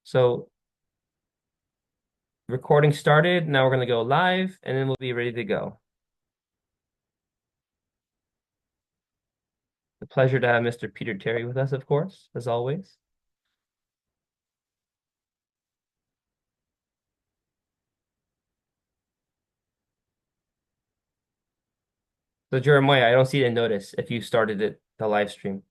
So recording started. Now we're going to go live and then we'll be ready to go. The pleasure to have Mr. Peter Terry with us, of course, as always. So Jeremiah, I don't see a notice if you started the live stream.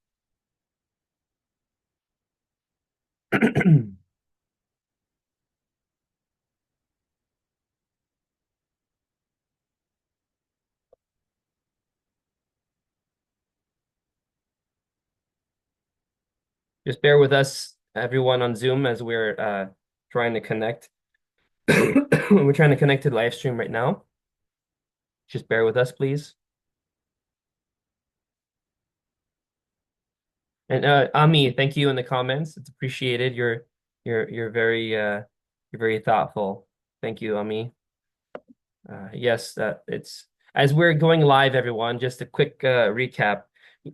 Just bear with us, everyone on Zoom, as we're trying to connect. We're trying to connect to the live stream right now. Just bear with us, please. And Ami, thank you in the comments. It's appreciated. You're very you're very thoughtful. Thank you, Ami. Yes, it's as we're going live, everyone. Just a quick recap.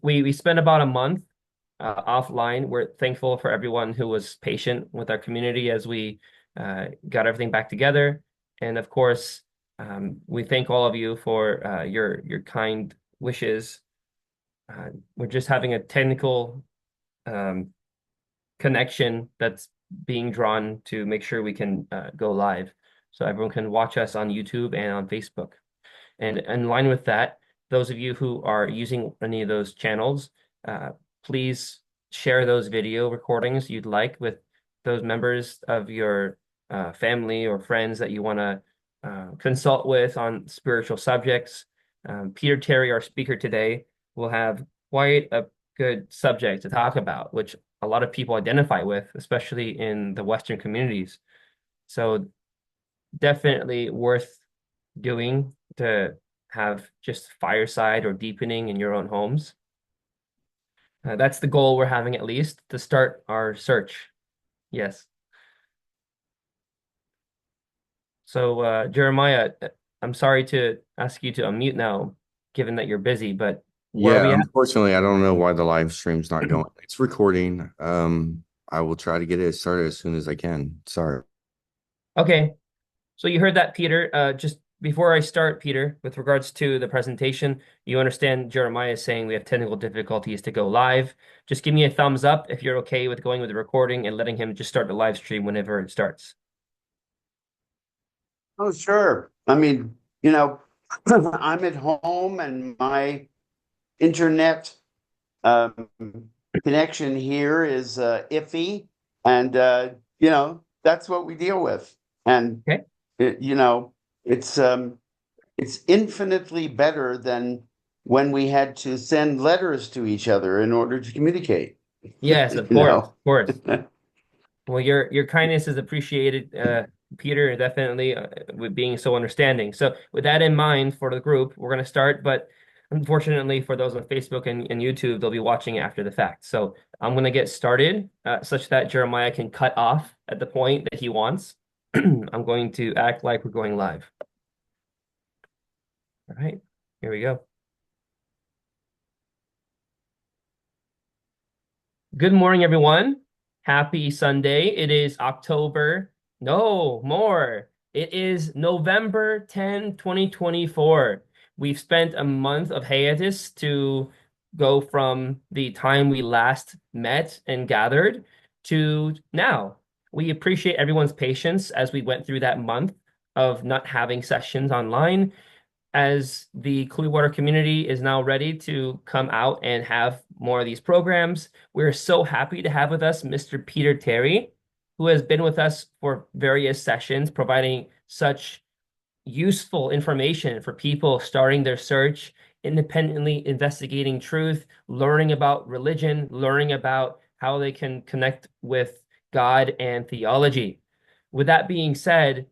We spent about a month offline. We're thankful for everyone who was patient with our community as we got everything back together. And of course, we thank all of you for your kind wishes. We're just having a technical um, connection that's being drawn to make sure we can go live, so everyone can watch us on YouTube and on Facebook. And in line with that, those of you who are using any of those channels, please share those video recordings you'd like with those members of your family or friends that you want to consult with on spiritual subjects. Peter Terry, our speaker today, will have quite a good subject to talk about, which a lot of people identify with, especially in the Western communities. So definitely worth doing to have just fireside or deepening in your own homes. That's the goal we're having, at least to start our search. Yes. So Jeremiah, I'm sorry to ask you to unmute now, given that you're busy, but where are we Yeah, at? unfortunately, I don't know why the live stream's not going. It's recording. I will try to get it started as soon as I can. Sorry. Okay. So you heard that, Peter. Just before I start, Peter, with regards to the presentation, you understand Jeremiah is saying we have technical difficulties to go live. Just give me a thumbs up if you're okay with going with the recording and letting him just start the live stream whenever it starts. Oh, sure. I'm at home and my internet um, connection here is iffy, and that's what we deal with. And Okay. it, you know, it's um, it's infinitely better than when we had to send letters to each other in order to communicate. Yes, You of course, of know. course. Well, your kindness is appreciated, Peter, definitely with being so understanding. So, with that in mind, for the group, we're going to start. But unfortunately, for those on Facebook and YouTube, they'll be watching after the fact. So, I'm going to get started such that Jeremiah can cut off at the point that he wants. I'm going to act like we're going live. All right, here we go. Good morning, everyone. Happy Sunday. It is October. No, more. It is November 10, 2024. We've spent a month of hiatus to go from the time we last met and gathered to now. We appreciate everyone's patience as we went through that month of not having sessions online, as the Clearwater community is now ready to come out and have more of these programs. We're so happy to have with us Mr. Peter Terry, who has been with us for various sessions, providing such useful information for people starting their search, independently investigating truth, learning about religion, learning about how they can connect with God and theology. With that being said,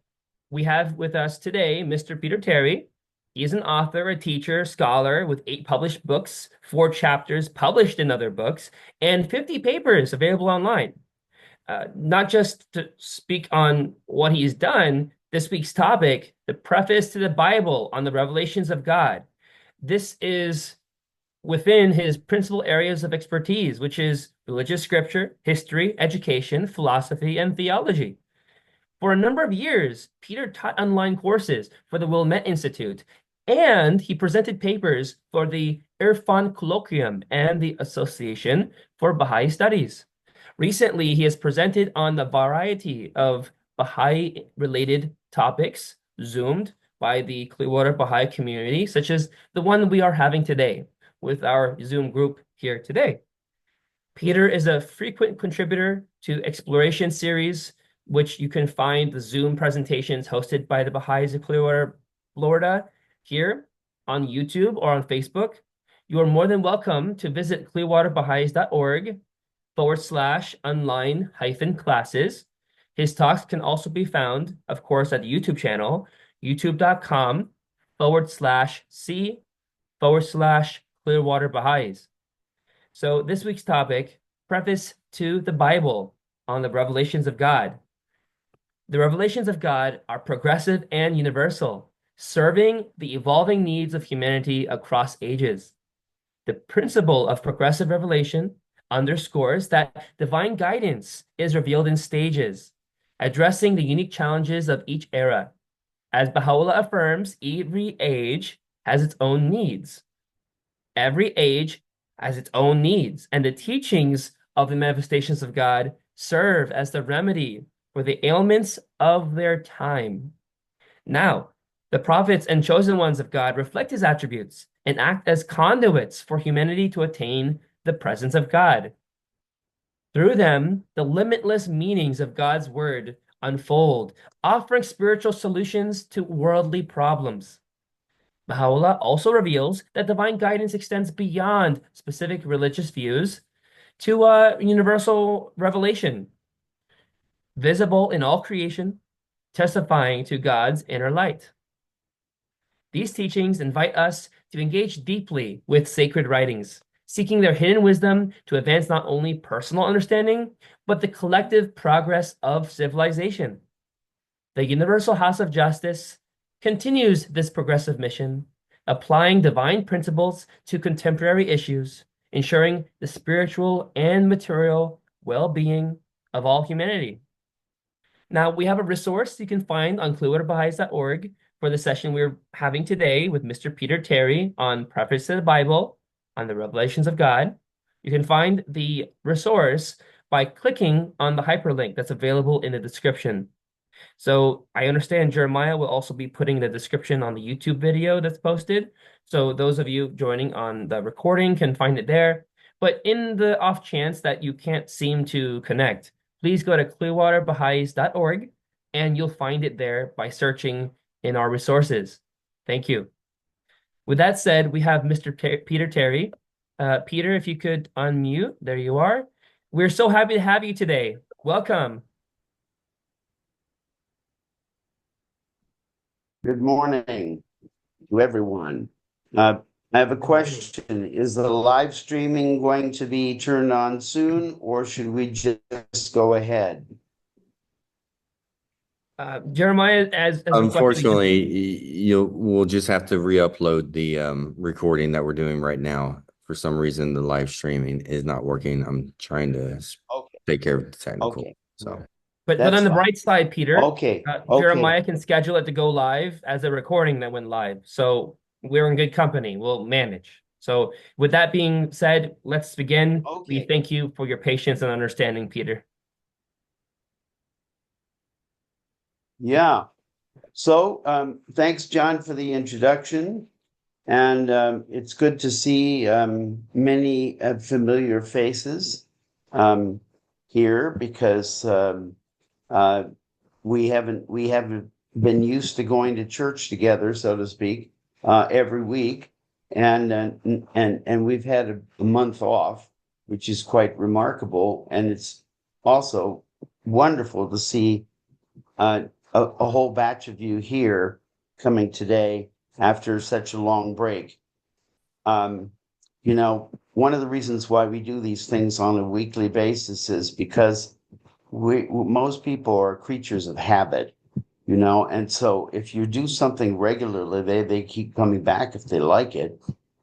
we have with us today Mr. Peter Terry. He's an author, a teacher, scholar with 8 published books, 4 chapters published in other books, and 50 papers available online. Not just to speak on what he's done, this week's topic, the preface to the Bible on the revelations of God. This is within his principal areas of expertise, which is religious scripture, history, education, philosophy, and theology. For a number of years, Peter taught online courses for the Wilmette Institute, and he presented papers for the Irfan Colloquium and the Association for Baha'i Studies. Recently, he has presented on a variety of Baha'i-related topics, Zoomed by the Clearwater Baha'i community, such as the one we are having today with our Zoom group here today. Peter is a frequent contributor to Exploration series, which you can find the Zoom presentations hosted by the Baha'is of Clearwater, Florida, here on YouTube or on Facebook. You are more than welcome to visit clearwaterbaha'is.org/online-classes. His talks can also be found, of course, at the YouTube channel, youtube.com/C/Clearwater Baha'is. So this week's topic, Preface to the Bible on the Revelations of God. The revelations of God are progressive and universal, serving the evolving needs of humanity across ages. The principle of progressive revelation underscores that divine guidance is revealed in stages, addressing the unique challenges of each era. As Bahá'u'lláh affirms, every age has its own needs. Every age has its own needs, and the teachings of the manifestations of God serve as the remedy for the ailments of their time. Now, the prophets and chosen ones of God reflect his attributes and act as conduits for humanity to attain the presence of God. Through them, the limitless meanings of God's word unfold, offering spiritual solutions to worldly problems. Baha'u'lláh also reveals that divine guidance extends beyond specific religious views to universal revelation, visible in all creation, testifying to God's inner light. These teachings invite us to engage deeply with sacred writings, seeking their hidden wisdom to advance not only personal understanding, but the collective progress of civilization. The Universal House of Justice continues this progressive mission, applying divine principles to contemporary issues, ensuring the spiritual and material well-being of all humanity. Now, we have a resource you can find on clearwaterbaha'is.org for the session we're having today with Mr. Peter Terry on Preface to the Bible, on the Revelations of God. You can find the resource by clicking on the hyperlink that's available in the description. So I understand Jeremiah will also be putting the description on the YouTube video that's posted. So those of you joining on the recording can find it there. But in the off chance that you can't seem to connect, please go to clearwaterbaha'is.org and you'll find it there by searching in our resources. Thank you. With that said, we have Mr. Peter Terry. Peter, if you could unmute, there you are. We're so happy to have you today. Welcome. Good morning to everyone. I have a question. Is the live streaming going to be turned on soon, or should we just go ahead? Jeremiah, as Unfortunately, we'll just have to re-upload the recording that we're doing right now. For some reason, the live streaming is not working. I'm trying to take care of the technical. Okay. So, but on the bright side, Peter, okay. Jeremiah can schedule it to go live as a recording that went live. So we're in good company. We'll manage. So with that being said, let's begin. We thank you for your patience and understanding, Peter. Yeah. So thanks, John, for the introduction. And it's good to see many familiar faces here because we haven't been used to going to church together, so to speak, every week, and we've had a month off, which is quite remarkable, and it's also wonderful to see a whole batch of you here coming today after such a long break. You know, one of the reasons why we do these things on a weekly basis is because most people are creatures of habit, you know, and so if you do something regularly, they keep coming back if they like it.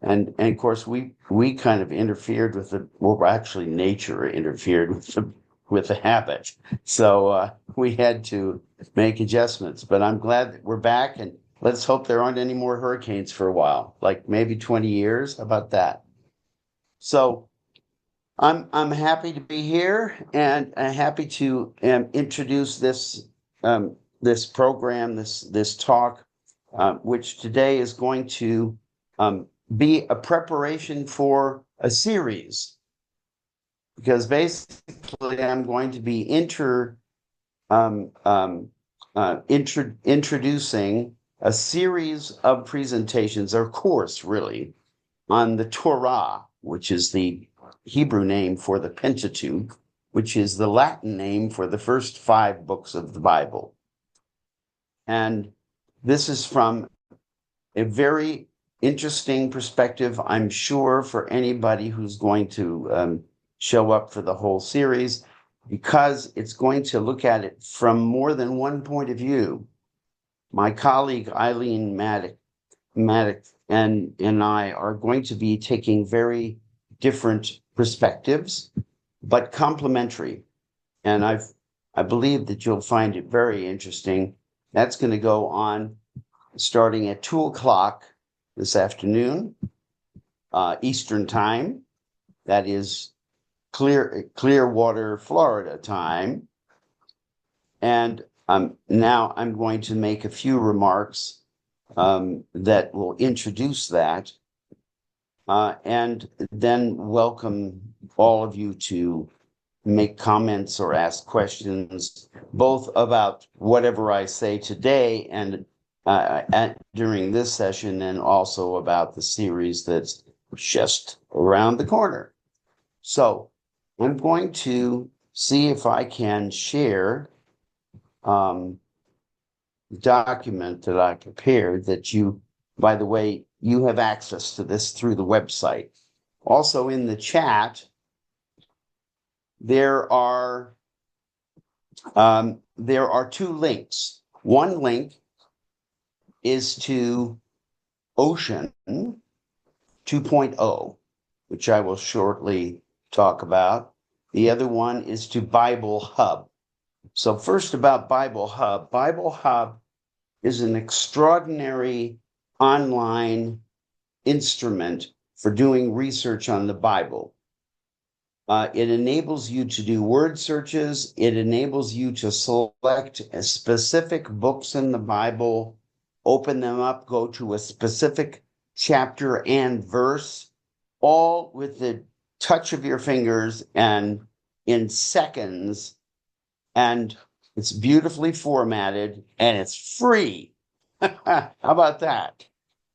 And of course we kind of interfered with actually nature interfered with the habit. So we had to make adjustments. But I'm glad that we're back, and let's hope there aren't any more hurricanes for a while, like maybe 20 years. How about that? So I'm happy to be here, and happy to introduce this program, this talk, which today is going to be a preparation for a series, because basically I'm going to be introducing a series of presentations, or course really, on the Torah, which is the Hebrew name for the Pentateuch, which is the Latin name for the first 5 books of the Bible. And this is from a very interesting perspective, I'm sure, for anybody who's going to show up for the whole series, because it's going to look at it from more than one point of view. My colleague Eileen Maddox and I are going to be taking very different perspectives, but complementary. And I believe that you'll find it very interesting. That's going to go on starting at 2:00 this afternoon, Eastern time. That is Clearwater, Florida time. And now I'm going to make a few remarks that will introduce that, and then welcome all of you to make comments or ask questions, both about whatever I say today and during this session, and also about the series that's just around the corner. So I'm going to see if I can share document that I prepared, that you, by the way, you have access to this through the website. Also in the chat, there are 2 links. One link is to Ocean 2.0, which I will shortly talk about. The other one is to Bible Hub. So first about Bible Hub. Bible Hub is an extraordinary online instrument for doing research on the Bible. It enables you to do word searches. It enables you to select specific books in the Bible, open them up, go to a specific chapter and verse, all with the touch of your fingers and in seconds. And it's beautifully formatted, and it's free. How about that?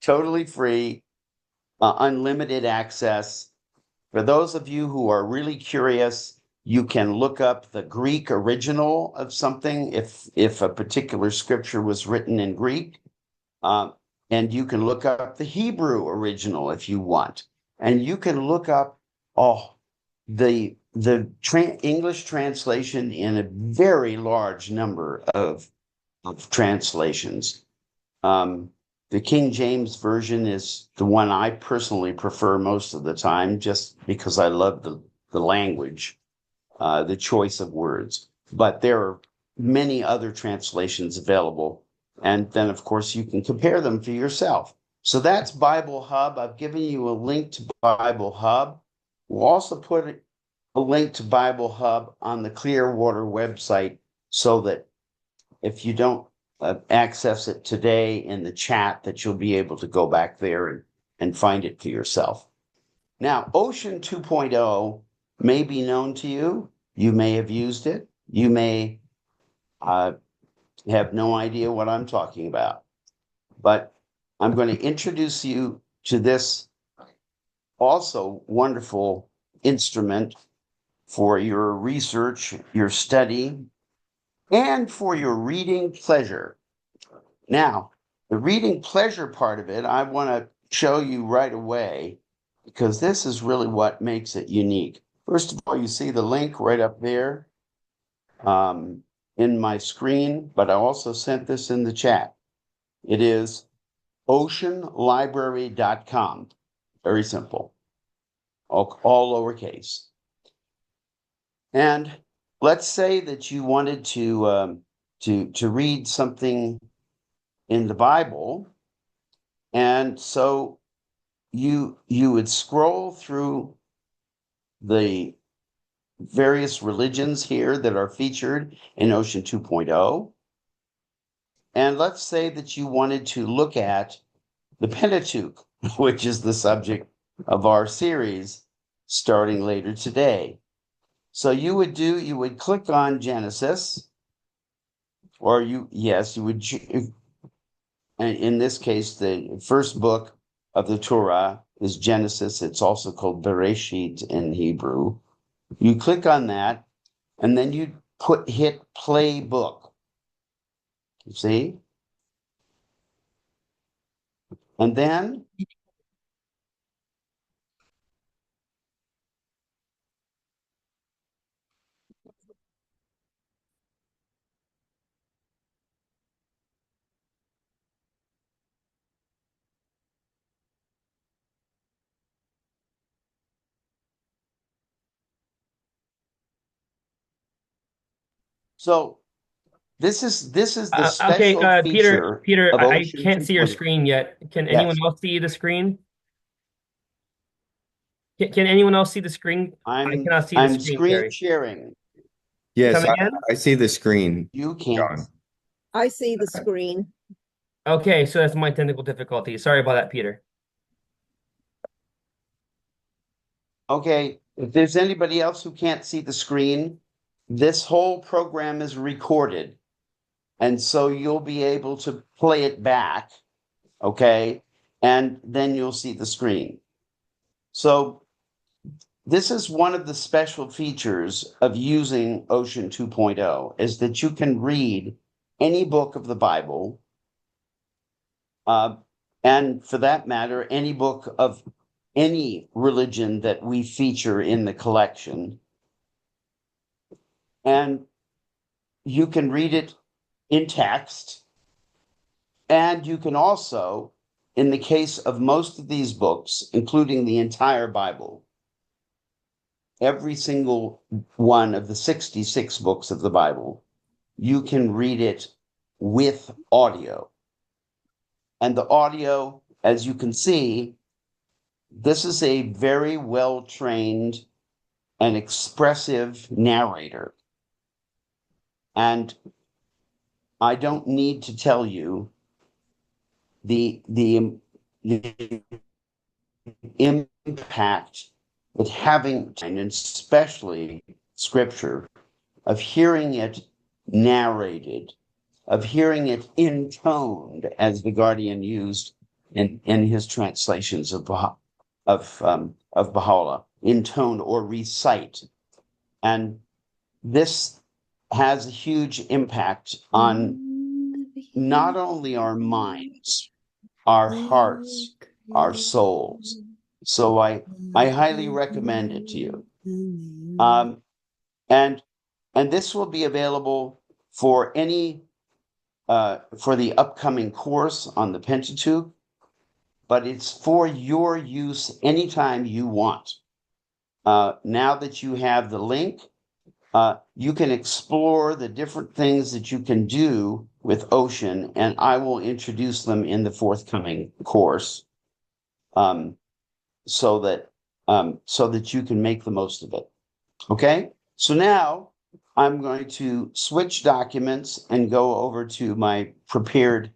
Totally free, unlimited access. For those of you who are really curious, you can look up the Greek original of something if a particular scripture was written in Greek. And you can look up the Hebrew original if you want. And you can look up the English translation in a very large number of translations. The King James Version is the one I personally prefer most of the time, just because I love the language, the choice of words. But there are many other translations available. And then, of course, you can compare them for yourself. So that's Bible Hub. I've given you a link to Bible Hub. We'll also put a link to Bible Hub on the Clearwater website, so that if you don't access it today in the chat, that you'll be able to go back there and find it for yourself. Now, Ocean 2.0 may be known to you. You may have used it. You may have no idea what I'm talking about. But I'm going to introduce you to this also wonderful instrument for your research, your study, and for your reading pleasure. Now, the reading pleasure part of it, I want to show you right away, because this is really what makes it unique. First of all, you see the link right up there in my screen, but I also sent this in the chat. It is oceanlibrary.com. Very simple. All lowercase. And let's say that you wanted to read something in the Bible, and so you would scroll through the various religions here that are featured in Ocean 2.0. And let's say that you wanted to look at the Pentateuch, which is the subject of our series starting later today. So you would click on Genesis, or you would, in this case, the first book of the Torah is Genesis. It's also called Bereshit in Hebrew. You click on that, and then you hit play book. You see? And then so this is the Okay, special feature Peter, of I Ocean can't see your 2.0. screen yet. Can Yes. anyone else see the screen? Can anyone else see the screen? I cannot see the I'm screen, screen Carrie. sharing. Yes, Come again? I see the screen, You can't. John. I see the screen. Okay, so that's my technical difficulty. Sorry about that, Peter. Okay, if there's anybody else who can't see the screen, this whole program is recorded. And so you'll be able to play it back, okay? And then you'll see the screen. So this is one of the special features of using Ocean 2.0 is that you can read any book of the Bible, and for that matter, any book of any religion that we feature in the collection. And you can read it in text. And you can also, in the case of most of these books, including the entire Bible, every single one of the 66 books of the Bible, you can read it with audio. And the audio, as you can see, this is a very well-trained and expressive narrator. And I don't need to tell you the impact that having, and especially scripture, of hearing it narrated, of hearing it intoned, as the Guardian used in his translations of Bahá'u'lláh, intoned or recite. And this has a huge impact on not only our minds, our hearts, our souls. So I highly recommend it to you. And this will be available for any for the upcoming course on the Pentateuch, but it's for your use anytime you want. Now that you have the link, you can explore the different things that you can do with Ocean, and I will introduce them in the forthcoming course, so that you can make the most of it. Okay, so now I'm going to switch documents and go over to my prepared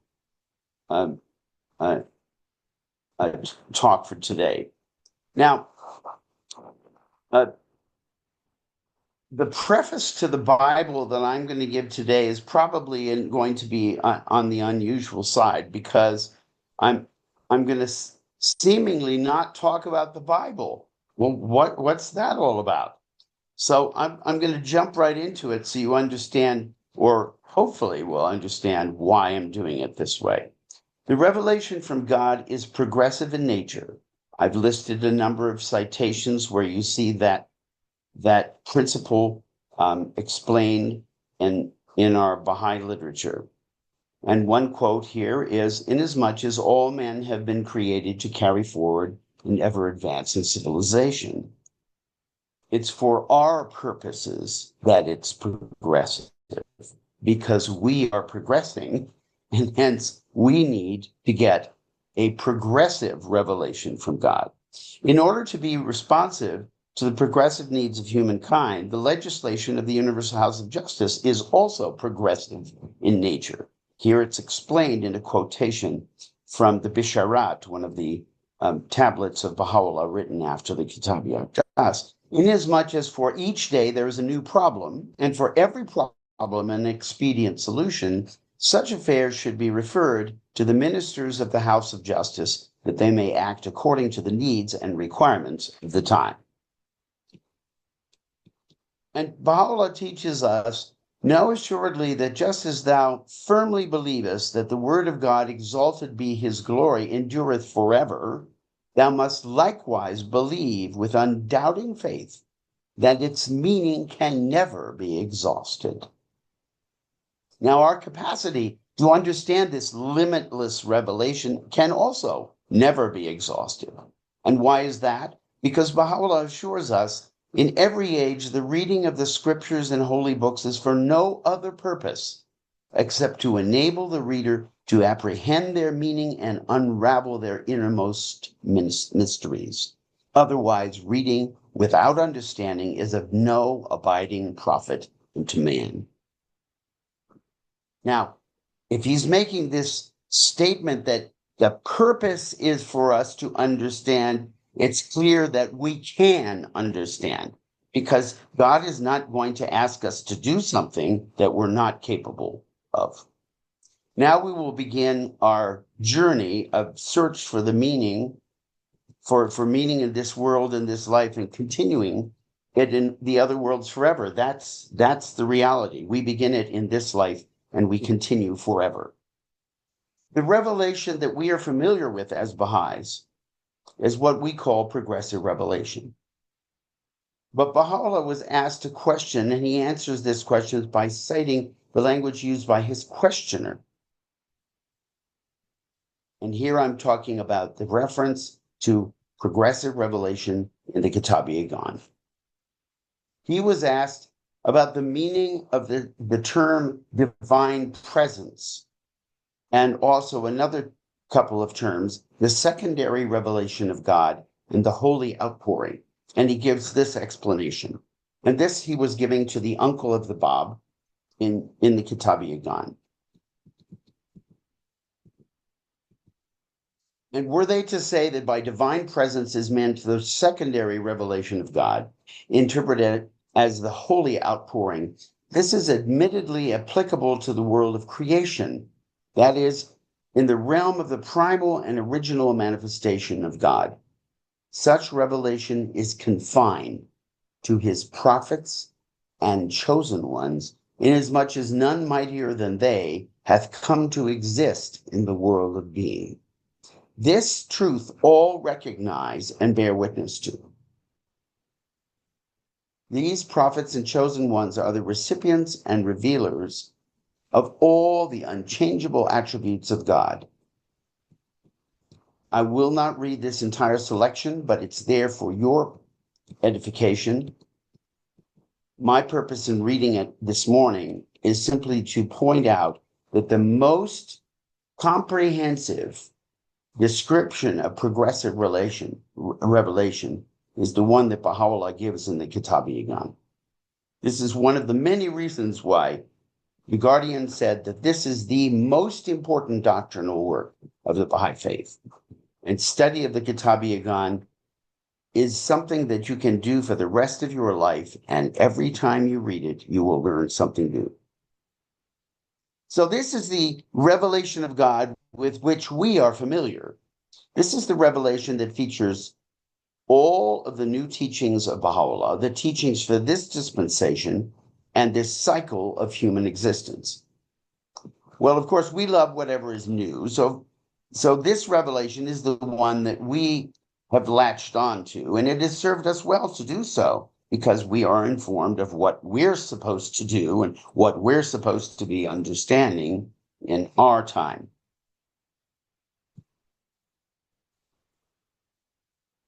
talk for today. Now, the preface to the Bible that I'm going to give today is probably going to be on the unusual side, because I'm going to seemingly not talk about the Bible. Well, what's that all about? So I'm going to jump right into it so you understand, or hopefully will understand, why I'm doing it this way. The revelation from God is progressive in nature. I've listed a number of citations where you see that principle explained in our Baha'i literature. And one quote here is, "Inasmuch as all men have been created to carry forward in ever-advancing civilization. It's for our purposes that it's progressive, because we are progressing, and hence we need to get a progressive revelation from God. In order to be responsive to the progressive needs of humankind, the legislation of the Universal House of Justice is also progressive in nature. Here it's explained in a quotation from the Bisharat, one of the tablets of Baha'u'lláh written after the Kitab al-Jas. Inasmuch as for each day there is a new problem, and for every problem an expedient solution, such affairs should be referred to the ministers of the House of Justice, that they may act according to the needs and requirements of the time. And Baha'u'lláh teaches us, know assuredly that just as thou firmly believest that the word of God, exalted be his glory, endureth forever, thou must likewise believe with undoubting faith that its meaning can never be exhausted. Now, our capacity to understand this limitless revelation can also never be exhausted. And why is that? Because Baha'u'lláh assures us, in every age, the reading of the scriptures and holy books is for no other purpose except to enable the reader to apprehend their meaning and unravel their innermost mysteries. Otherwise, reading without understanding is of no abiding profit unto man. Now, if he's making this statement that the purpose is for us to understand, it's clear that we can understand, because God is not going to ask us to do something that we're not capable of. Now we will begin our journey of search for the meaning, for meaning in this world and this life, and continuing it in the other worlds forever. That's the reality. We begin it in this life and we continue forever. The revelation that we are familiar with as Baha'is is what we call progressive revelation. But Baha'u'lláh was asked a question, and he answers this question by citing the language used by his questioner. And here I'm talking about the reference to progressive revelation in the Kitab al-Jan. He was asked about the meaning of the term divine presence, and also another couple of terms, the secondary revelation of God and the holy outpouring. And he gives this explanation. And this he was giving to the uncle of the Bab in the Kitab al-Jan. And were they to say that by divine presence is meant the secondary revelation of God, interpreted as the holy outpouring, this is admittedly applicable to the world of creation, that is, in the realm of the primal and original manifestation of God. Such revelation is confined to his prophets and chosen ones, inasmuch as none mightier than they hath come to exist in the world of being. This truth all recognize and bear witness to. These prophets and chosen ones are the recipients and revealers of all the unchangeable attributes of God. I will not read this entire selection, but it's there for your edification. My purpose in reading it this morning is simply to point out that the most comprehensive description of progressive revelation is the one that Baha'u'lláh gives in the Kitab al-Jan. This is one of the many reasons why the Guardian said that this is the most important doctrinal work of the Baha'i faith. And study of the Kitab al-Jan is something that you can do for the rest of your life, and every time you read it, you will learn something new. So this is the revelation of God with which we are familiar. This is the revelation that features all of the new teachings of Baha'u'lláh, the teachings for this dispensation and this cycle of human existence. Well, of course, we love whatever is new. So this revelation is the one that we have latched onto, and it has served us well to do so, because we are informed of what we're supposed to do and what we're supposed to be understanding in our time.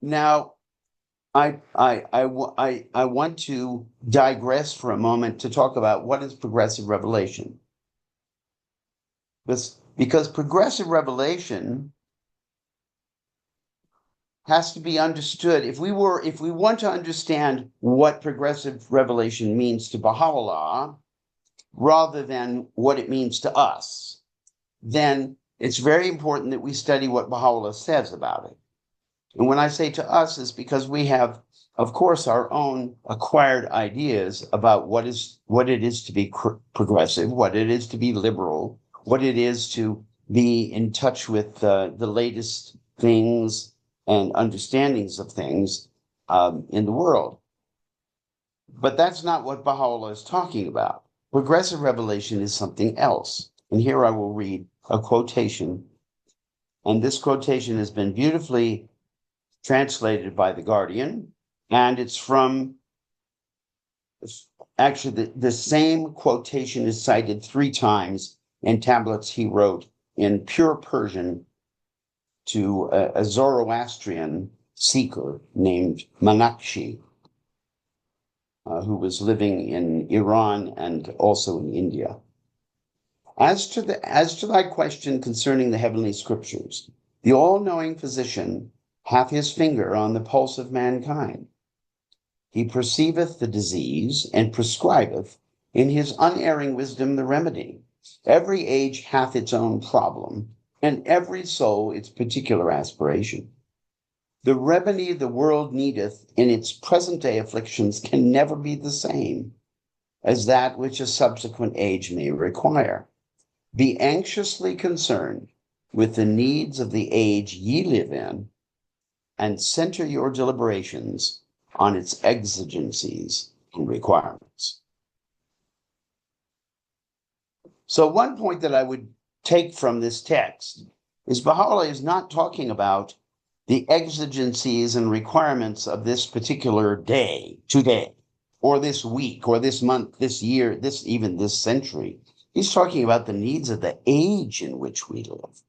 Now, I want to digress for a moment to talk about what is progressive revelation. Because progressive revelation has to be understood. If we want to understand what progressive revelation means to Bahá'u'lláh, rather than what it means to us, then it's very important that we study what Bahá'u'lláh says about it. And when I say to us, is because we have, of course, our own acquired ideas about what it is to be progressive, what it is to be liberal, what it is to be in touch with the latest things and understandings of things in the world. But that's not what Baha'u'lláh is talking about. Progressive revelation is something else. And here I will read a quotation. And this quotation has been beautifully translated by The Guardian. And it's from, actually, the same quotation is cited 3 times in tablets he wrote in pure Persian to a Zoroastrian seeker named Manakshi, who was living in Iran and also in India. As to thy question concerning the heavenly scriptures, the all-knowing physician hath his finger on the pulse of mankind. He perceiveth the disease and prescribeth in his unerring wisdom the remedy. Every age hath its own problem, and every soul its particular aspiration. The remedy the world needeth in its present-day afflictions can never be the same as that which a subsequent age may require. Be anxiously concerned with the needs of the age ye live in, and center your deliberations on its exigencies and requirements. So one point that I would take from this text is Baha'u'lláh is not talking about the exigencies and requirements of this particular day, today, or this week, or this month, this year, even this century. He's talking about the needs of the age in which we live.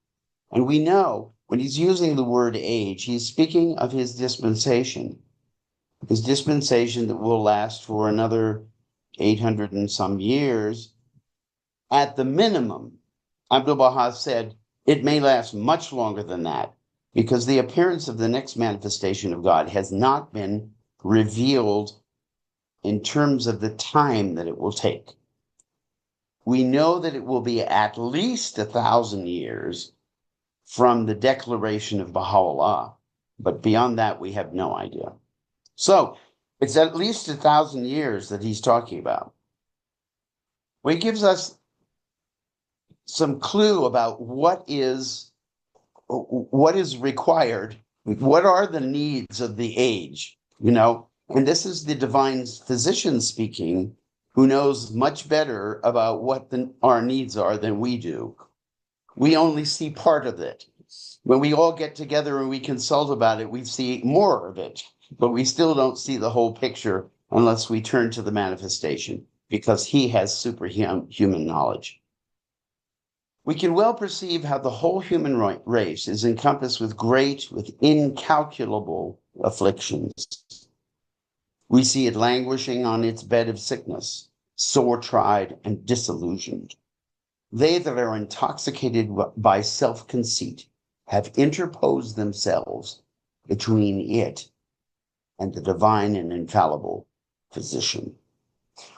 And we know when he's using the word age, he's speaking of his dispensation that will last for another 800 and some years. At the minimum, Abdu'l-Baha said, it may last much longer than that, because the appearance of the next manifestation of God has not been revealed in terms of the time that it will take. We know that it will be at least 1,000 years from the declaration of Baha'u'lláh, but beyond that, we have no idea. So it's at least 1,000 years that he's talking about. Well, he gives us some clue about what is required, what are the needs of the age, and this is the divine physician speaking, who knows much better about what our needs are than we do. We only see part of it. When we all get together and we consult about it, we see more of it, but we still don't see the whole picture unless we turn to the manifestation, because he has superhuman knowledge. We can well perceive how the whole human race is encompassed with incalculable afflictions. We see it languishing on its bed of sickness, sore tried and disillusioned. They that are intoxicated by self-conceit have interposed themselves between it and the divine and infallible physician.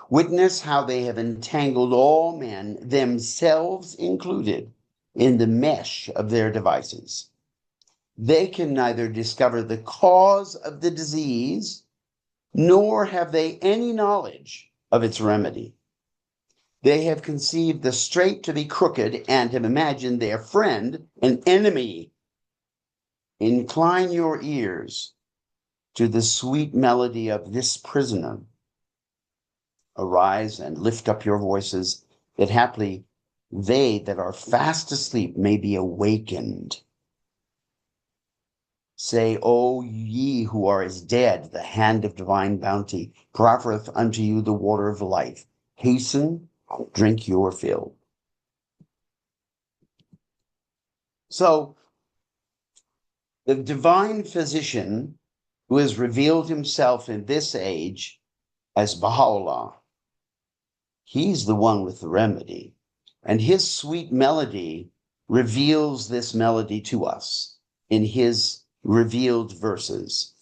Witness how they have entangled all men, themselves included, in the mesh of their devices. They can neither discover the cause of the disease, nor have they any knowledge of its remedy. They have conceived the straight to be crooked and have imagined their friend an enemy. Incline your ears to the sweet melody of this prisoner. Arise and lift up your voices, that haply they that are fast asleep may be awakened. Say, O ye who are as dead, the hand of divine bounty proffereth unto you the water of life. Hasten, drink your fill. So, the divine physician who has revealed himself in this age as Bahá'u'lláh. He's the one with the remedy, and his sweet melody reveals this melody to us in his revealed verses.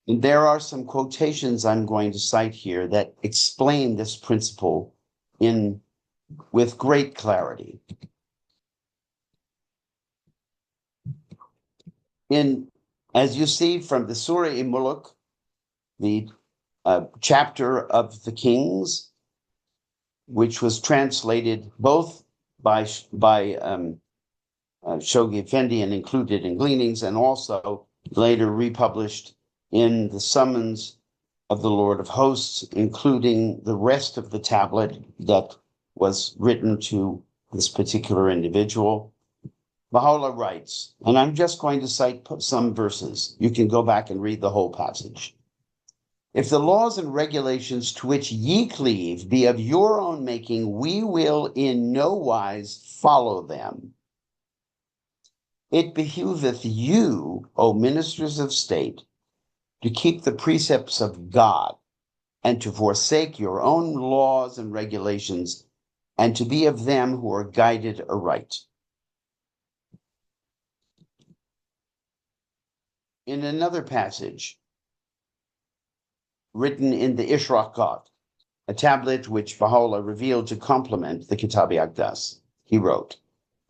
And there are some quotations I'm going to cite here that explain this principle with great clarity. As you see from the Surah-i-Mulk, the chapter of the Kings, which was translated both by Shoghi Effendi and included in Gleanings, and also later republished in the Summons of the Lord of Hosts, including the rest of the tablet that was written to this particular individual. Baha'u'lláh writes, and I'm just going to cite some verses. You can go back and read the whole passage. If the laws and regulations to which ye cleave be of your own making, we will in no wise follow them. It behooveth you, O ministers of state, to keep the precepts of God and to forsake your own laws and regulations and to be of them who are guided aright. In another passage, written in the Ishraqat, a tablet which Baha'u'lláh revealed to complement the Kitab-i-Aqdas, he wrote,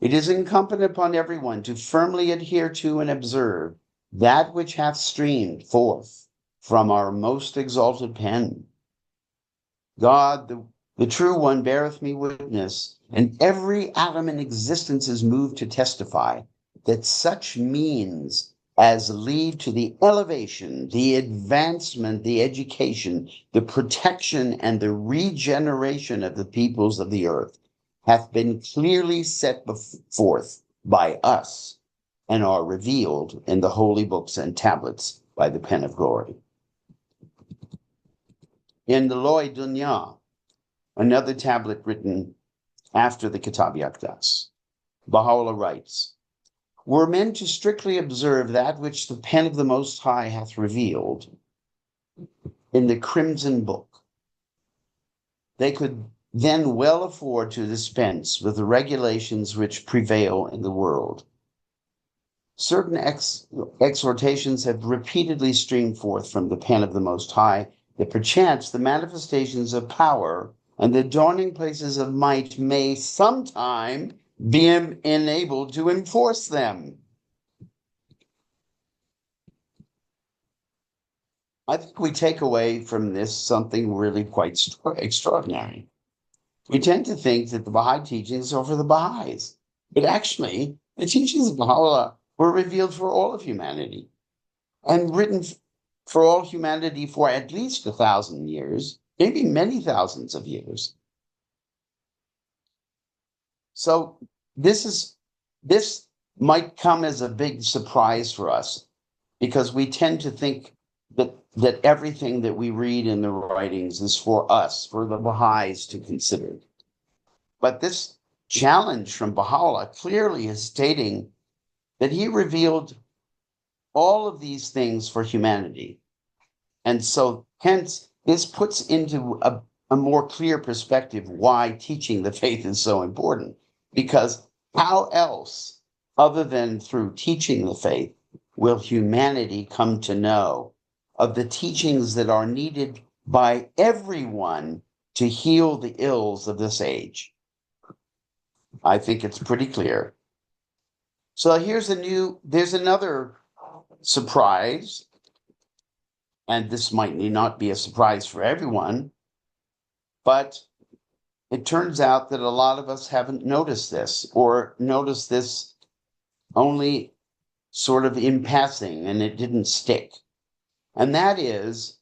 "It is incumbent upon everyone to firmly adhere to and observe that which hath streamed forth from our most exalted pen. God, the true one, beareth me witness, and every atom in existence is moved to testify that such means as lead to the elevation, the advancement, the education, the protection, and the regeneration of the peoples of the earth hath been clearly set forth by us and are revealed in the holy books and tablets by the pen of glory." In the Loy Dunya, another tablet written after the Kitab-i-Aqdas, Baha'u'lláh writes, "Were men to strictly observe that which the pen of the Most High hath revealed in the Crimson Book, they could then well afford to dispense with the regulations which prevail in the world. Certain exhortations have repeatedly streamed forth from the pen of the Most High, that perchance the manifestations of power and the dawning places of might may sometime be enabled to enforce them." I think we take away from this something really quite extraordinary. We tend to think that the Baha'i teachings are for the Baha'is, but actually the teachings of Baha'u'lláh were revealed for all of humanity and written for all humanity for at least 1,000 years, maybe many thousands of years. So this might come as a big surprise for us, because we tend to think that everything that we read in the writings is for us, for the Baha'is to consider. But this challenge from Baha'u'lláh clearly is stating that he revealed all of these things for humanity. And so hence this puts into a more clear perspective why teaching the faith is so important. Because how else, other than through teaching the faith, will humanity come to know of the teachings that are needed by everyone to heal the ills of this age? I think it's pretty clear. So there's another surprise, and this might not be a surprise for everyone, but it turns out that a lot of us haven't noticed this, or noticed this only sort of in passing, and it didn't stick. And that is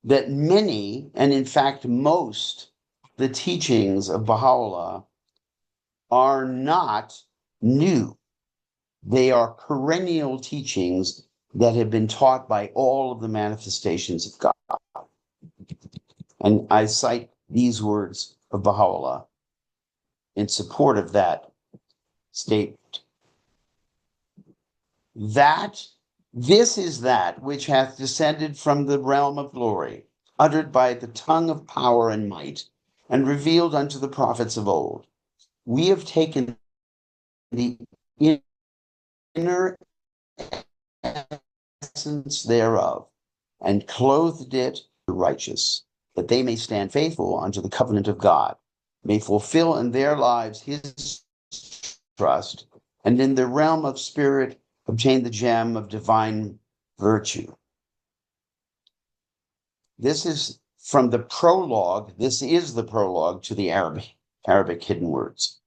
that many, and in fact most, the teachings of Baha'u'lláh are not new. They are perennial teachings that have been taught by all of the manifestations of God. And I cite these words of Baha'u'lláh in support of that statement. That This is that which hath descended from the realm of glory, uttered by the tongue of power and might, and revealed unto the prophets of old. We have taken the inner essence thereof, and clothed it the righteous, that they may stand faithful unto the covenant of God, may fulfill in their lives his trust, and in the realm of spirit obtain the gem of divine virtue. This is from the prologue. This is the prologue to the Arabic hidden words.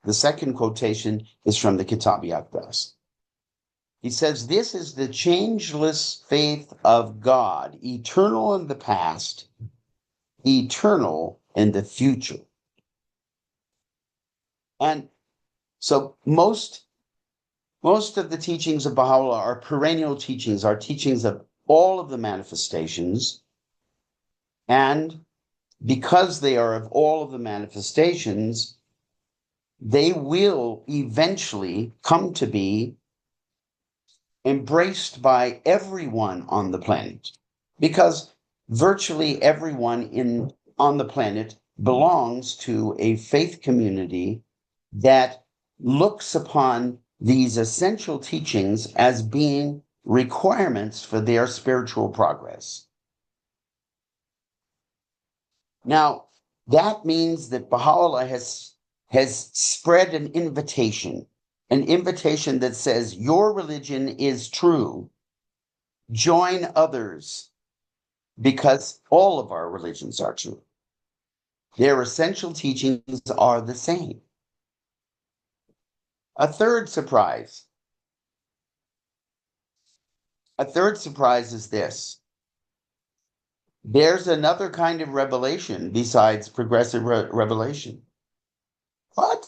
The second quotation is from the Kitab-i-Aqdas. He says, this is the changeless faith of God, eternal in the past, eternal in the future. And so most of the teachings of Baha'u'lláh are perennial teachings, are teachings of all of the manifestations. And because they are of all of the manifestations, they will eventually come to be embraced by everyone on the planet, because virtually everyone on the planet belongs to a faith community that looks upon these essential teachings as being requirements for their spiritual progress. Now, that means that Baha'u'lláh has spread an invitation that says, your religion is true. Join others, because all of our religions are true. Their essential teachings are the same. A third surprise is this. There's another kind of revelation besides progressive revelation. What?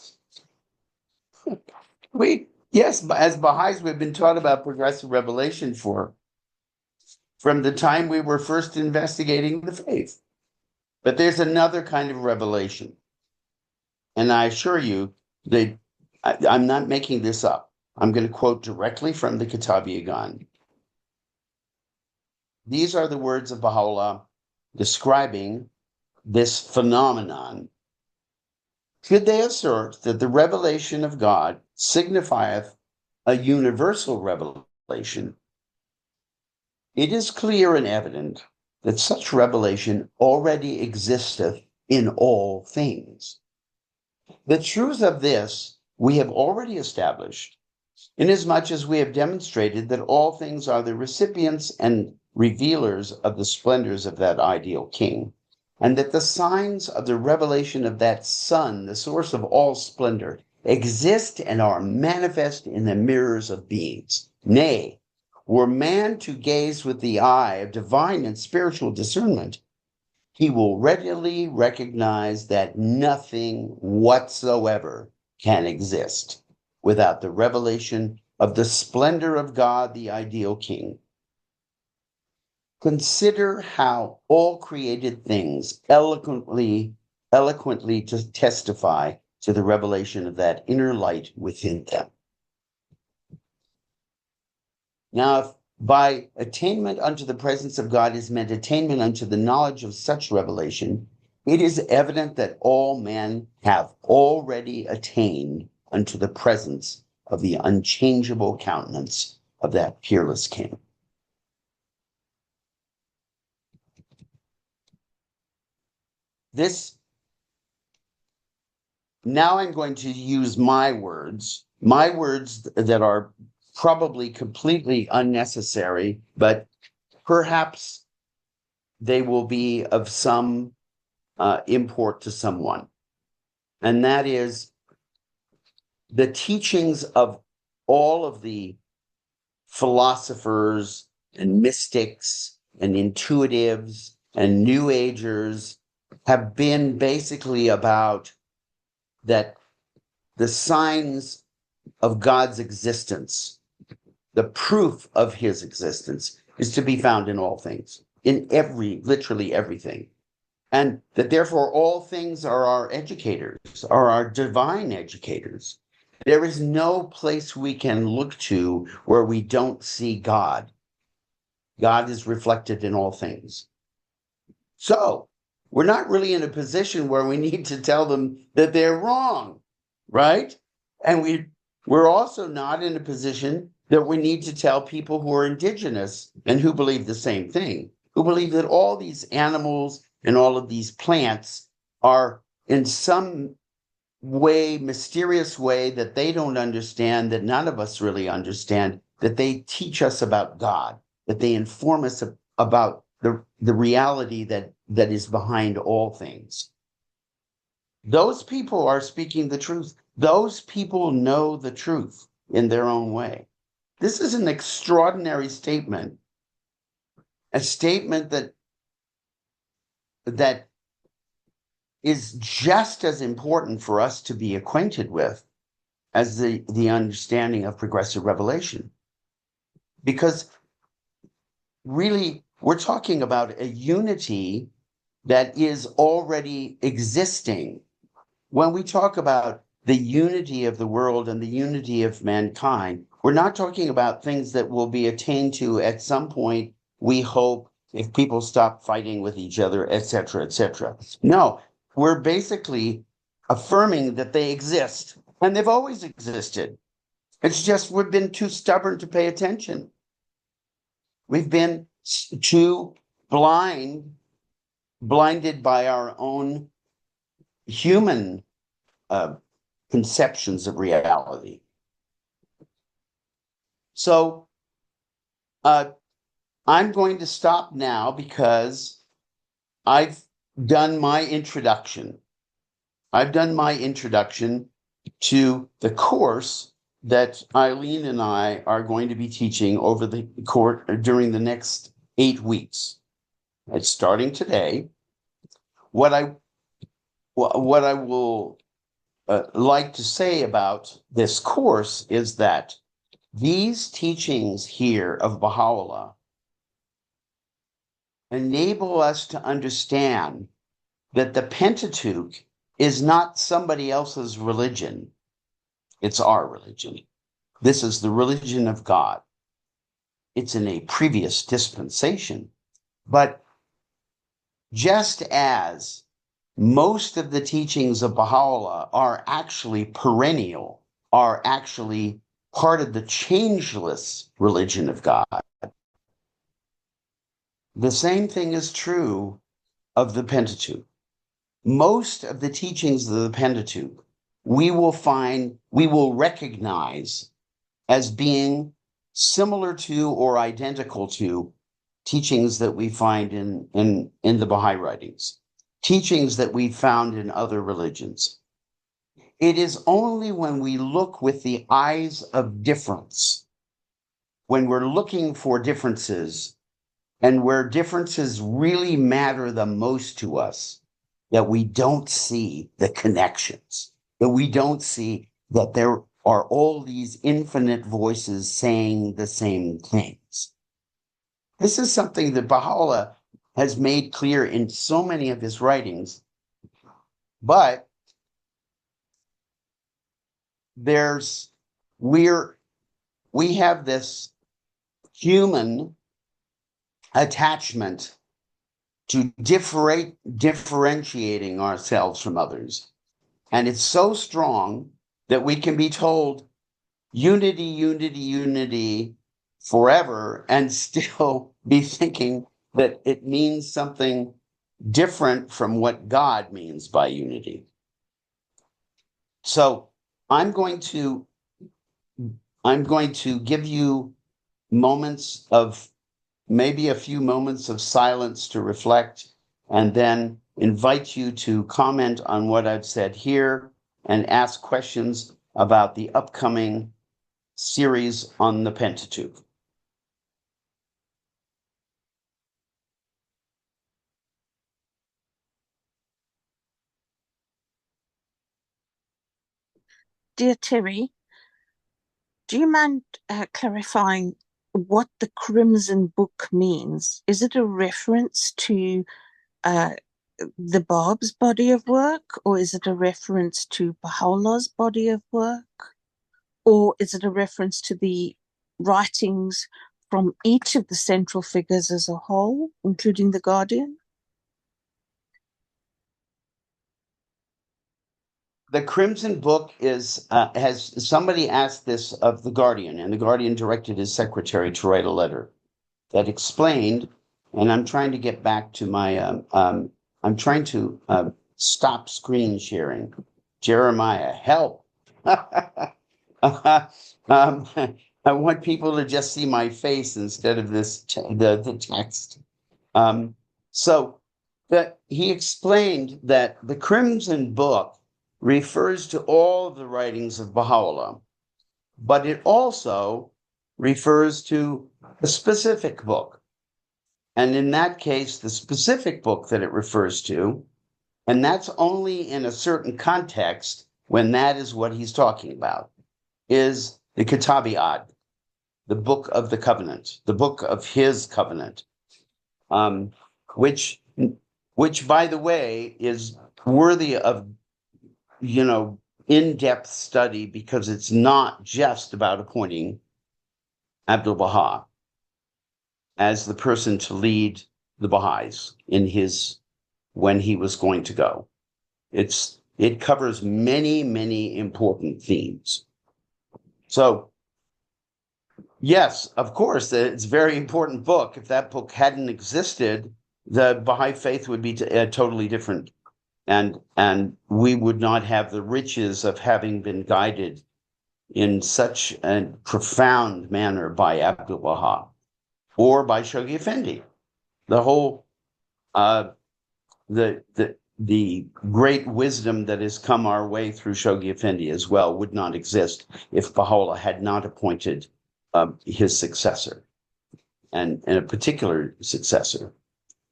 Yes, as Baha'is, we've been taught about progressive revelation from the time we were first investigating the faith. But there's another kind of revelation. And I assure you that I'm not making this up. I'm going to quote directly from the Kitab-i-Aqdas. These are the words of Baha'u'lláh describing this phenomenon. Should they assert that the revelation of God signifieth a universal revelation, it is clear and evident that such revelation already existeth in all things. The truth of this we have already established, inasmuch as we have demonstrated that all things are the recipients and revealers of the splendors of that ideal king, and that the signs of the revelation of that Son, the source of all splendor, exist and are manifest in the mirrors of beings. Nay, were man to gaze with the eye of divine and spiritual discernment, he will readily recognize that nothing whatsoever can exist without the revelation of the splendor of God, the ideal king. Consider how all created things eloquently to testify to the revelation of that inner light within them. Now, if by attainment unto the presence of God is meant attainment unto the knowledge of such revelation, it is evident that all men have already attained unto the presence of the unchangeable countenance of that peerless king. Now I'm going to use my words that are probably completely unnecessary, but perhaps they will be of some import to someone. And that is the teachings of all of the philosophers and mystics and intuitives and New Agers have been basically about that the signs of God's existence, the proof of his existence, is to be found in all things, in literally everything. And that therefore all things are our educators, are our divine educators. There is no place we can look to where we don't see God. God is reflected in all things. So we're not really in a position where we need to tell them that they're wrong, right? And we're also not in a position that we need to tell people who are indigenous and who believe the same thing, who believe that all these animals and all of these plants are in some way, mysterious way that they don't understand, that none of us really understand, that they teach us about God, that they inform us about the reality that is behind all things. Those people are speaking the truth. Those people know the truth in their own way. This is an extraordinary statement, a statement that is just as important for us to be acquainted with as the understanding of progressive revelation. Because really, we're talking about a unity that is already existing. When we talk about the unity of the world and the unity of mankind, we're not talking about things that will be attained to at some point, we hope, if people stop fighting with each other, et cetera, et cetera. No, we're basically affirming that they exist, and they've always existed. It's just we've been too stubborn to pay attention. We've been too blinded by our own human conceptions of reality. So I'm going to stop now because I've done my introduction. I've done my introduction to the course that Eileen and I are going to be teaching over the course during the next 8 weeks. It's starting today. What I will like to say about this course is that these teachings here of Baha'u'lláh enable us to understand that the Pentateuch is not somebody else's religion. It's our religion. This is the religion of God. It's in a previous dispensation. But just as most of the teachings of Baha'u'lláh are actually perennial, are actually part of the changeless religion of God, the same thing is true of the Pentateuch. Most of the teachings of the Pentateuch we will recognize as being similar to or identical to teachings that we find in the Baha'i writings, teachings that we found in other religions. It is only when we look with the eyes of difference, when we're looking for differences and where differences really matter the most to us, that we don't see the connections, that we don't see that there are all these infinite voices saying the same things. This is something that Baha'u'lláh has made clear in so many of his writings, but we have this human attachment to differentiating ourselves from others. And it's so strong that we can be told unity, unity, unity forever and still be thinking that it means something different from what God means by unity. So I'm going to give you moments of maybe a few moments of silence to reflect, and then invite you to comment on what I've said here and ask questions about the upcoming series on the Pentateuch. Dear Terry, do you mind clarifying what the Crimson Book means? Is it a reference to the Bab's body of work, or is it a reference to Baha'u'llah's body of work? Or is it a reference to the writings from each of the central figures as a whole, including the Guardian? The Crimson Book is has somebody asked this of the Guardian, and the Guardian directed his secretary to write a letter that explained. And I'm trying to get back to my. I'm trying to stop screen sharing. Jeremiah, help! I want people to just see my face instead of this the text. So that he explained that the Crimson Book refers to all of the writings of Baha'u'lláh, but it also refers to a specific book. And in that case, the specific book that it refers to, and that's only in a certain context when that is what he's talking about, is the Kitabi-ad, the book of the covenant, the book of his covenant, which by the way is worthy of in-depth study, because it's not just about appointing Abdu'l-Baha as the person to lead the Baha'is when he was going to go. It covers many, many important themes. So, yes, of course, it's a very important book. If that book hadn't existed, the Baha'i faith would be totally different. And we would not have the riches of having been guided in such a profound manner by Abdu'l-Baha or by Shoghi Effendi. The whole the great wisdom that has come our way through Shoghi Effendi as well would not exist if Baha'u'lláh had not appointed his successor, and a particular successor.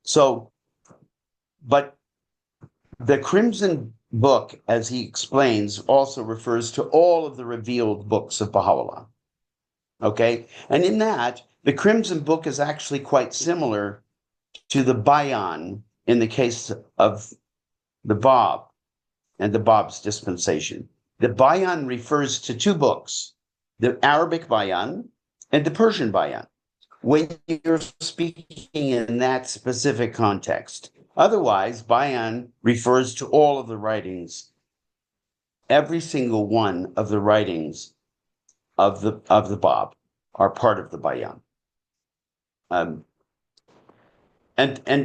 So, but the Crimson Book, as he explains, also refers to all of the revealed books of Baha'u'lláh. Okay? And in that, the Crimson Book is actually quite similar to the Bayan in the case of the Bab and the Bab's dispensation. The Bayan refers to two books, the Arabic Bayan and the Persian Bayan, when you're speaking in that specific context. Otherwise, Bayan refers to all of the writings, every single one of the writings of the Bab are part of the Bayan. And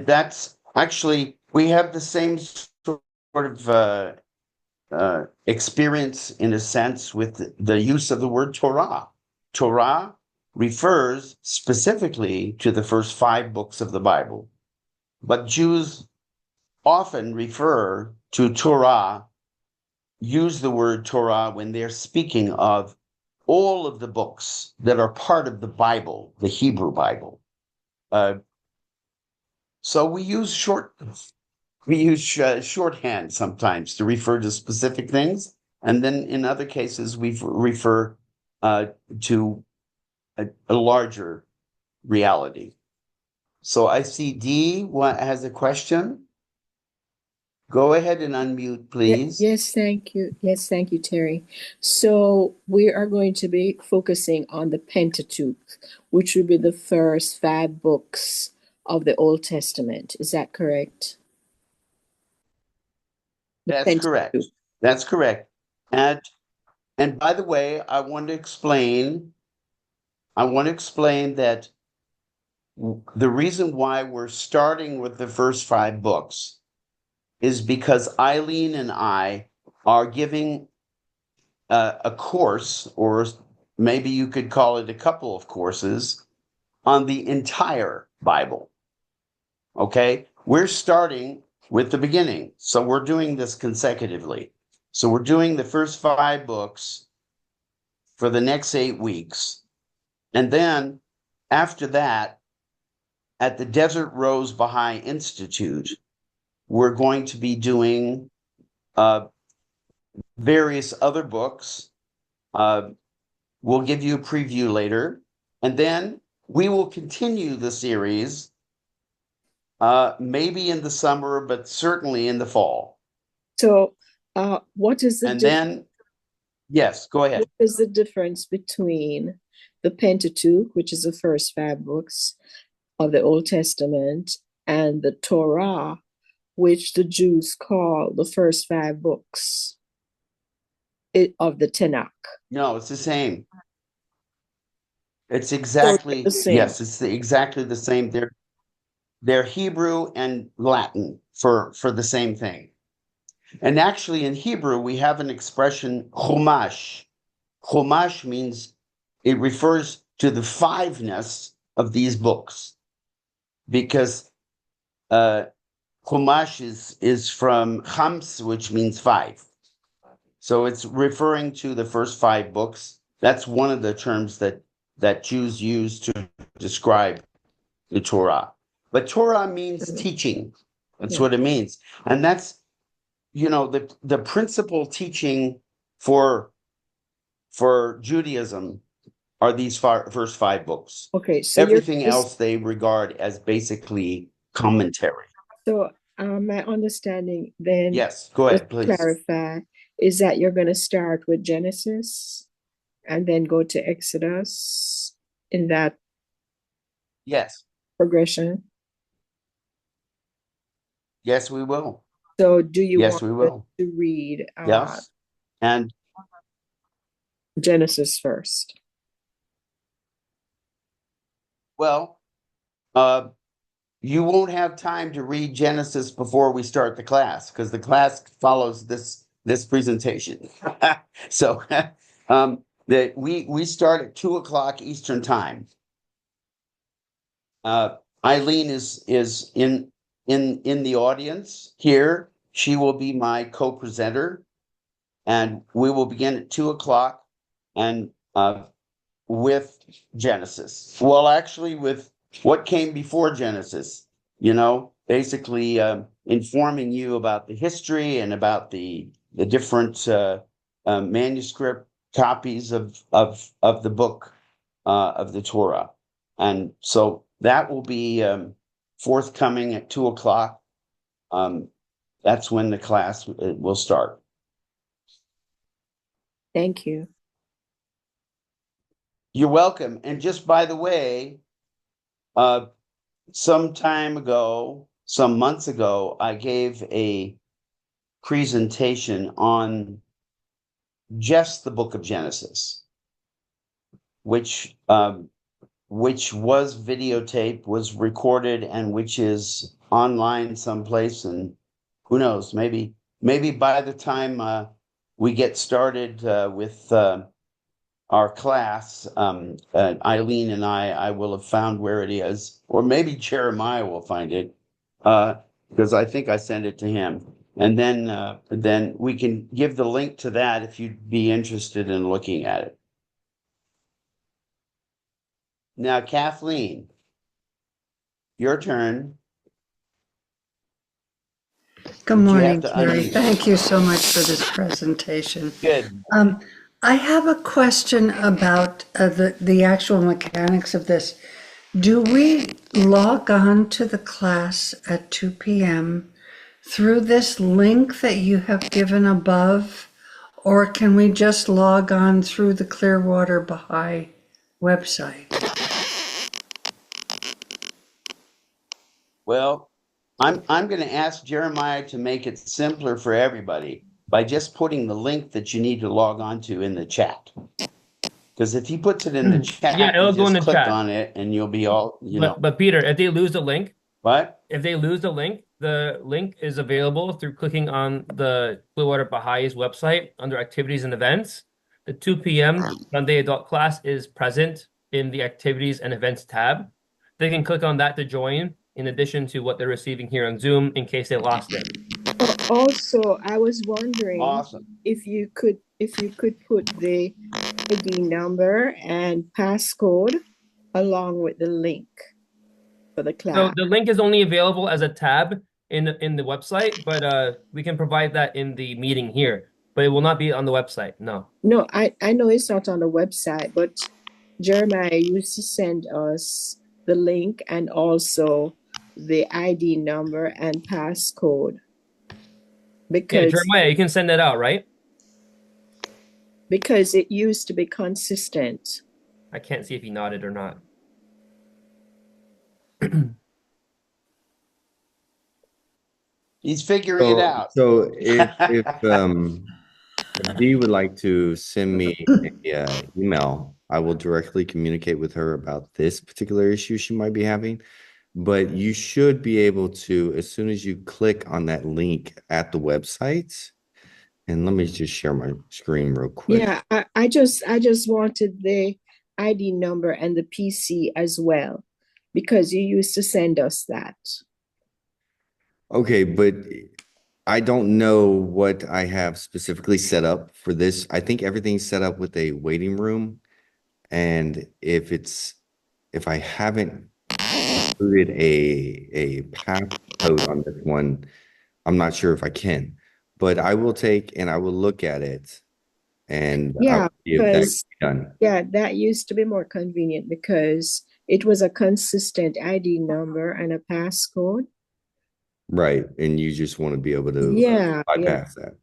that's actually, we have the same sort of experience in a sense with the use of the word Torah. Torah refers specifically to the first 5 books of the Bible. But Jews often refer to Torah, use the word Torah when they're speaking of all of the books that are part of the Bible, the Hebrew Bible. So we use shorthand sometimes to refer to specific things, and then in other cases we refer to a larger reality. So I see D has a question. Go ahead and unmute, please. Yes, thank you. Yes, thank you, Terry. So we are going to be focusing on the Pentateuch, which would be the first 5 books of the Old Testament. Is that correct? That's correct. That's correct. And by the way, I want to explain that the reason why we're starting with the first 5 books is because Eileen and I are giving a course, or maybe you could call it a couple of courses, on the entire Bible. Okay? We're starting with the beginning. So we're doing this consecutively. So we're doing the first 5 books for the next 8 weeks. And then after that, at the Desert Rose Baha'i Institute, we're going to be doing various other books. We'll give you a preview later. And then we will continue the series, maybe in the summer, but certainly in the fall. So what is the And then Yes, go ahead. What is the difference between the Pentateuch, which is the first 5 books of the Old Testament, and the Torah, which the Jews call the first 5 books of the Tanakh? No, it's the same. It's So exactly, the same. yes, it's exactly the same. They're Hebrew and Latin for the same thing. And actually in Hebrew, we have an expression, chumash. Chumash means it refers to the fiveness of these books, because chumash is from chams, which means 5. So it's referring to the first 5 books. That's one of the terms that Jews use to describe the Torah. But Torah means teaching. That's Yeah. what it means. And that's, the principal teaching for Judaism are these first 5 books. Okay, so Everything else they regard as basically commentary. So my understanding then, Yes, go just ahead, to please. clarify, is that you're going to start with Genesis and then go to Exodus in that Yes, progression. yes, we will. So do you Yes, want we us will. to read Yes. And Genesis first? well, you won't have time to read Genesis before we start the class, because the class follows this presentation. So that we start at 2:00 Eastern time. Eileen is in the audience here. She will be my co-presenter, and we will begin at 2:00 and with Genesis. Well, actually, with what came before Genesis, basically informing you about the history and about the different manuscript copies of the book of the Torah. And so that will be forthcoming at 2:00. That's when the class will start. Thank you. You're welcome. And just by the way, some months ago, I gave a presentation on just the book of Genesis, which was videotaped, was recorded, and which is online someplace. And who knows, maybe by the time we get started with our class, Eileen and I will have found where it is, or maybe Jeremiah will find it, because I think I sent it to him. And then we can give the link to that if you'd be interested in looking at it. Now, Kathleen, your turn. Good You morning, have to Terry. unmute. Thank you so much for this presentation. Good. I have a question about the actual mechanics of this. Do we log on to the class at 2 p.m. through this link that you have given above, or can we just log on through the Clearwater Baha'i website? Well, I'm going to ask Jeremiah to make it simpler for everybody by just putting the link that you need to log on to in the chat. Because if he puts it in the chat, Yeah, it'll you go in just the click chat. on it and you'll be all, But Peter, if they lose the link, What? if they lose the link is available through clicking on the Clearwater Baha'is website under activities and events. The 2 p.m. Sunday adult class is present in the activities and events tab. They can click on that to join, in addition to what they're receiving here on Zoom in case they lost it. Also, I was wondering Awesome. if you could put the ID number and passcode along with the link for the So class. the link is only available as a tab in the website, but we can provide that in the meeting here. But it will not be on the website. No. No, I know it's not on the website, but Jeremiah used to send us the link and also the ID number and passcode. Yeah, Because Jeremiah, you can send that out, right? because it used to be consistent. I can't see if he nodded or not. He's figuring it So, out. so if Dee would like to send me a email, I will directly communicate with her about this particular issue she might be having. But you should be able to, as soon as you click on that link at the website, and let me just share my screen real quick. Yeah, I just wanted the ID number and the PC as well, because you used to send us that. Okay, but I don't know what I have specifically set up for this. I think everything's set up with a waiting room. And if I haven't included a passcode on this one, I'm not sure if I can. But I will take and I will look at it and I Yeah, will see if that because can be done. yeah, that used to be more convenient because it was a consistent ID number and a passcode. Right. And you just want to be able to Yeah, bypass that.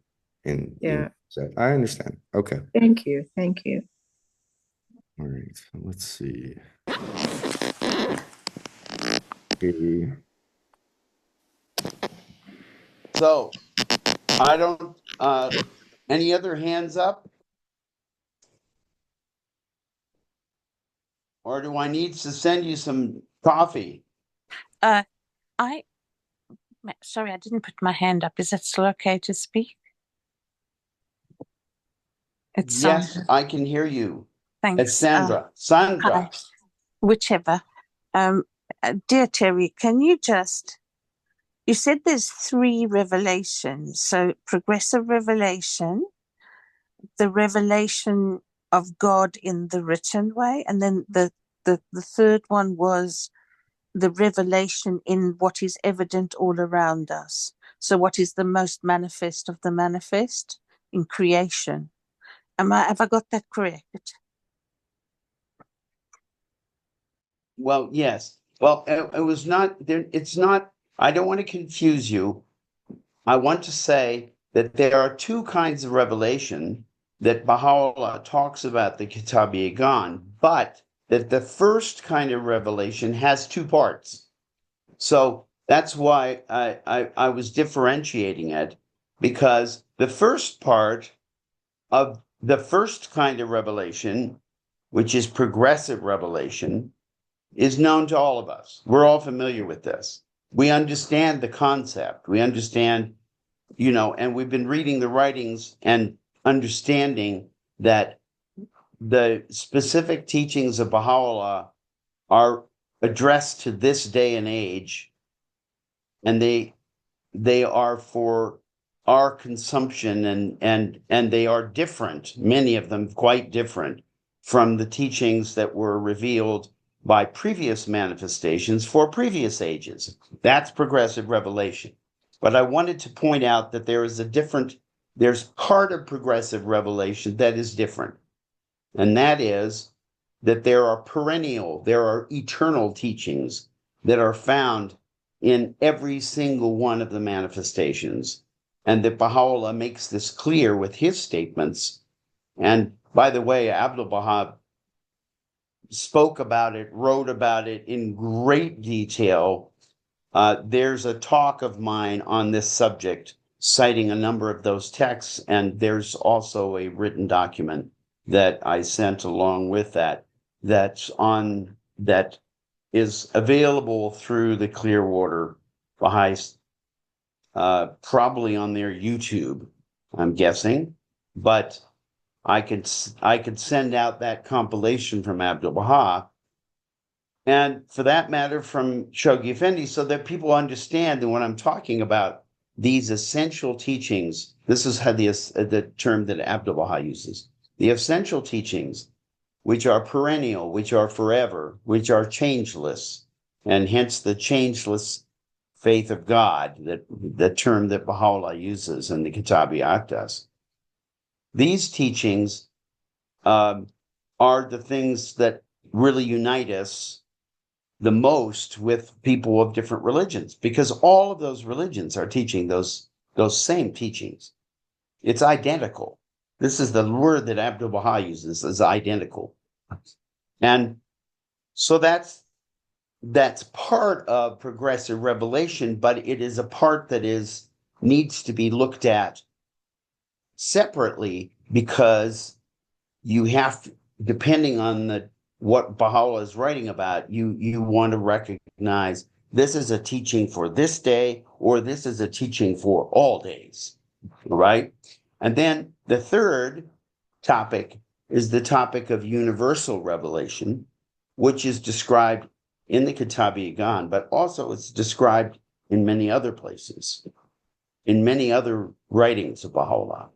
And yeah. so I understand. Okay. Thank you. Thank you. All right. So let's see. Okay. So I don't, any other hands up? Or do I need to send you some coffee? I, sorry, I didn't put my hand up. Is that still okay to speak? It's Yes, Sandra. I can hear you. Thanks. It's Sandra. Sandra. Hi. Whichever. Dear Terry, can you just, you said there's 3 revelations. So progressive revelation, the revelation of God in the written way, and then the third one was the revelation in what is evident all around us. So what is the most manifest of the manifest in creation? Have I got that correct? Well, yes. Well, it was not there. It's not, I don't want to confuse you. I want to say that there are 2 kinds of revelation that Baha'u'lláh talks about the Kitab-i-Iqan, but that the first kind of revelation has 2 parts. So that's why I was differentiating it, because the first part of the first kind of revelation, which is progressive revelation, is known to all of us. We're all familiar with this. We understand the concept. We understand, and we've been reading the writings and understanding that the specific teachings of Baha'u'lláh are addressed to this day and age, and they are for our consumption, and they are different, many of them quite different from the teachings that were revealed by previous manifestations for previous ages. That's progressive revelation. But I wanted to point out that there's part of progressive revelation that is different. And that is that there are eternal teachings that are found in every single one of the manifestations. And that Baha'u'lláh makes this clear with his statements. And by the way, Abdu'l-Baha spoke about it, wrote about it in great detail. There's a talk of mine on this subject, citing a number of those texts, and there's also a written document that I sent along with that that is available through the Clearwater Baha'i, probably on their YouTube, I'm guessing, but I could send out that compilation from Abdu'l-Baha, and for that matter from Shoghi Effendi, so that people understand that when I'm talking about these essential teachings, this is how the term that Abdu'l-Baha uses, the essential teachings, which are perennial, which are forever, which are changeless, and hence the changeless faith of God, that the term that Baha'u'lláh uses in the Kitab-i-Aqdas. These teachings are the things that really unite us the most with people of different religions, because all of those religions are teaching those same teachings. It's identical. This is the word that Abdu'l-Baha uses, is identical. And so that's part of progressive revelation, but it is a part that needs to be looked at separately, because you have to, depending on what Baha'u'lláh is writing about, you want to recognize this is a teaching for this day, or this is a teaching for all days, right? And then the third topic is the topic of universal revelation, which is described in the Kitab-i-Iqan, but also it's described in many other places, in many other writings of Baha'u'lláh.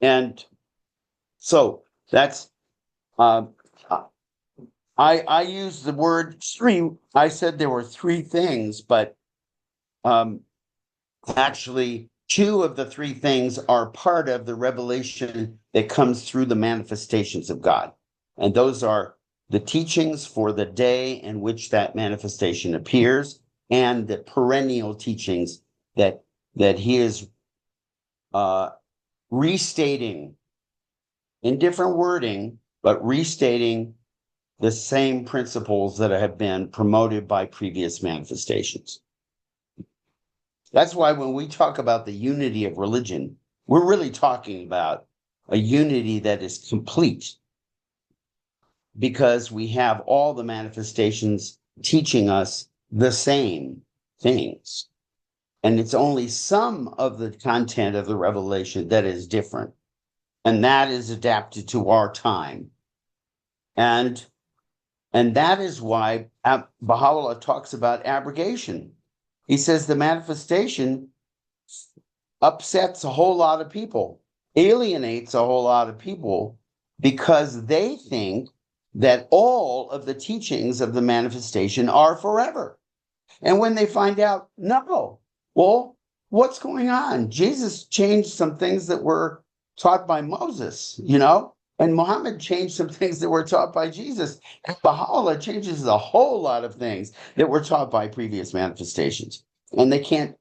And so that's, I used the word three. I said there were three things, but actually, two of the three things are part of the revelation that comes through the manifestations of God. And those are the teachings for the day in which that manifestation appears, and the perennial teachings that he is restating in different wording, but restating the same principles that have been promoted by previous manifestations. That's why when we talk about the unity of religion, we're really talking about a unity that is complete, because we have all the manifestations teaching us the same things. And it's only some of the content of the revelation that is different, and that is adapted to our time. And that is why Baha'u'lláh talks about abrogation. He says the manifestation upsets a whole lot of people, alienates a whole lot of people, because they think that all of the teachings of the manifestation are forever. And when they find out, no, well, what's going on? Jesus changed some things that were taught by Moses, and Muhammad changed some things that were taught by Jesus. And Baha'u'lláh changes a whole lot of things that were taught by previous manifestations. And they can't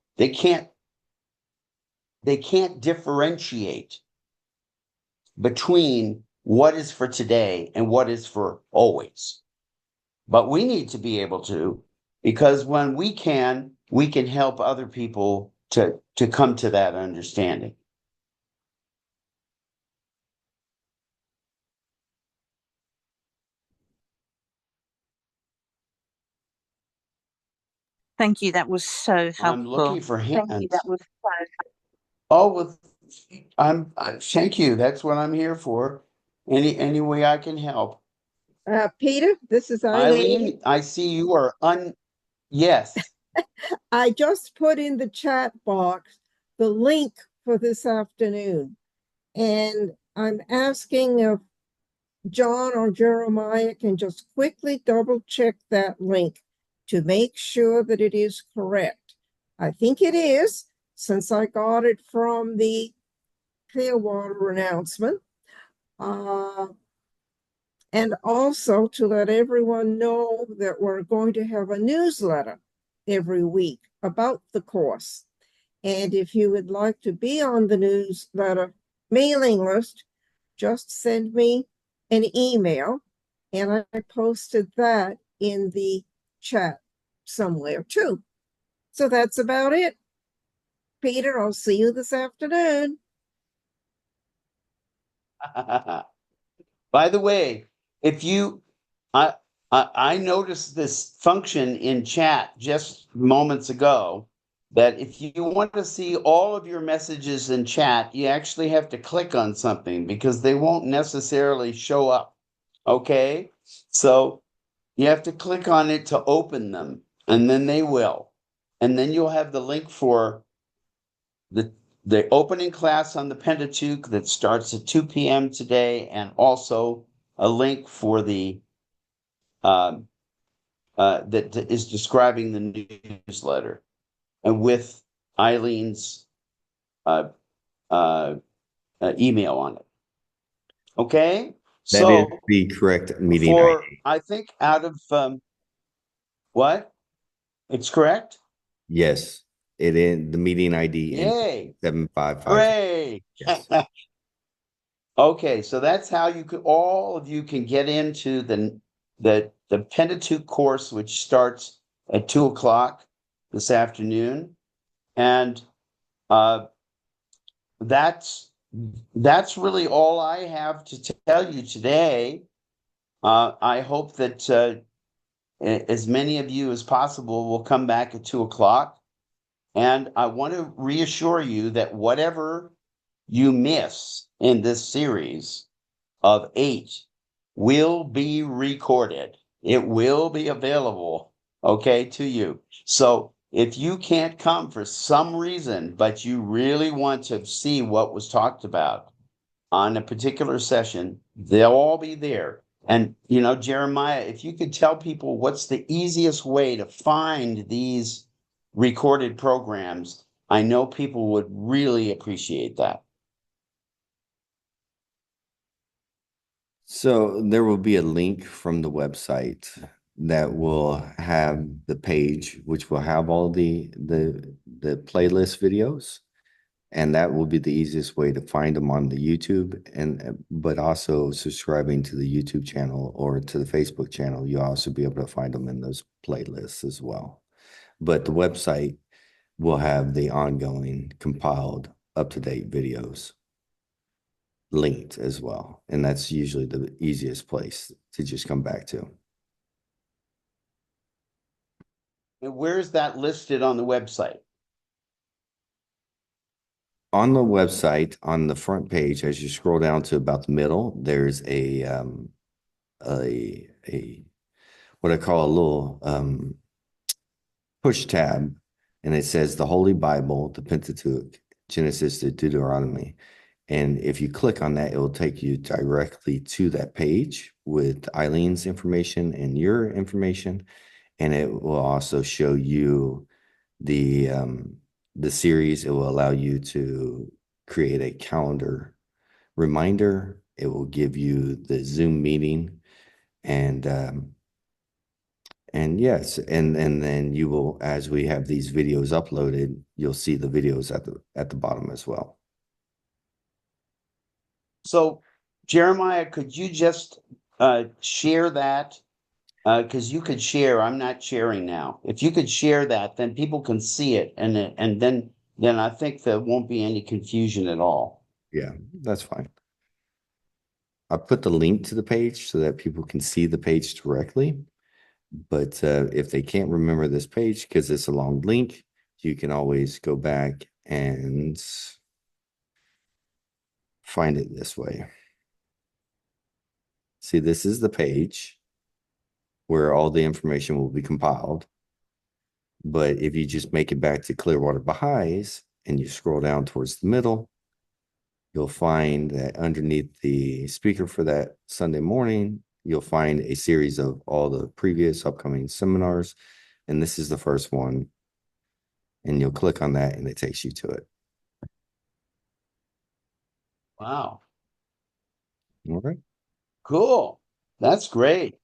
differentiate between what is for today and what is for always. But we need to be able to, because when we can help other people to come to that understanding. Thank you. That was so helpful. I'm looking for hands. Thank you. That was so. Oh, well, thank you. That's what I'm here for. Any way I can help. Peter, this is Eileen, I see you are yes. I just put in the chat box the link for this afternoon, and I'm asking if John or Jeremiah can just quickly double check that link to make sure that it is correct. I think it is, since I got it from the Clearwater announcement. And also to let everyone know that we're going to have a newsletter every week about the course. And if you would like to be on the newsletter mailing list, just send me an email, and I posted that in the chat somewhere too. So that's about it. Peter, I'll see you this afternoon. By the way, if you, I noticed this function in chat just moments ago, that if you want to see all of your messages in chat, you actually have to click on something, because they won't necessarily show up. Okay? So you have to click on it to open them, and then they will. And then you'll have the link for the opening class on the Pentateuch that starts at 2 p.m. today, and also a link for the that is describing the newsletter, and with Eileen's email on it. Okay, That is the correct meeting ID. I think out of what? It's correct. Yes, It in the meeting ID in Yay. 755. Hooray. Yes. Okay, so that's how you could, all of you can get into the Pentateuch course, which starts at 2 o'clock this afternoon. And that's really all I have to tell you today. I hope that as many of you as possible will come back at 2 o'clock. And I want to reassure you that whatever you miss in this series of 8 will be recorded. It will be available, okay, to you. So if you can't come for some reason, but you really want to see what was talked about on a particular session, they'll all be there. And, you know, Jeremiah, if you could tell people what's the easiest way to find these recorded programs, I know people would really appreciate that. So there will be a link from the website that will have the page, which will have all the playlist videos, and that will be the easiest way to find them on the YouTube. But also subscribing to the YouTube channel or to the Facebook channel, you'll also be able to find them in those playlists as well. But the website will have the ongoing compiled up-to-date videos linked as well. And that's usually the easiest place to just come back to. And where's that listed on the website? On the website, on the front page, as you scroll down to about the middle, there's a what I call a little push tab, and it says the Holy Bible, the Pentateuch, Genesis to Deuteronomy. And if you click on that, it will take you directly to that page with Eileen's information and your information. And it will also show you the series. It will allow you to create a calendar reminder. It will give you the Zoom meeting, and yes, and then you will, as we have these videos uploaded, you'll see the videos at the bottom as well. So, Jeremiah, could you just share that? Because you could share. I'm not sharing now. If you could share that, then people can see it, and then I think there won't be any confusion at all. Yeah, that's fine. I put the link to the page so that people can see the page directly. But if they can't remember this page because it's a long link, you can always go back and find it this way. See, this is the page where all the information will be compiled. But if you just make it back to Clearwater Baha'is and you scroll down towards the middle, you'll find that underneath the speaker for that Sunday morning, you'll find a series of all the previous upcoming seminars. And this is the first one. And you'll click on that and it takes you to it. Wow. All right. Cool. That's great.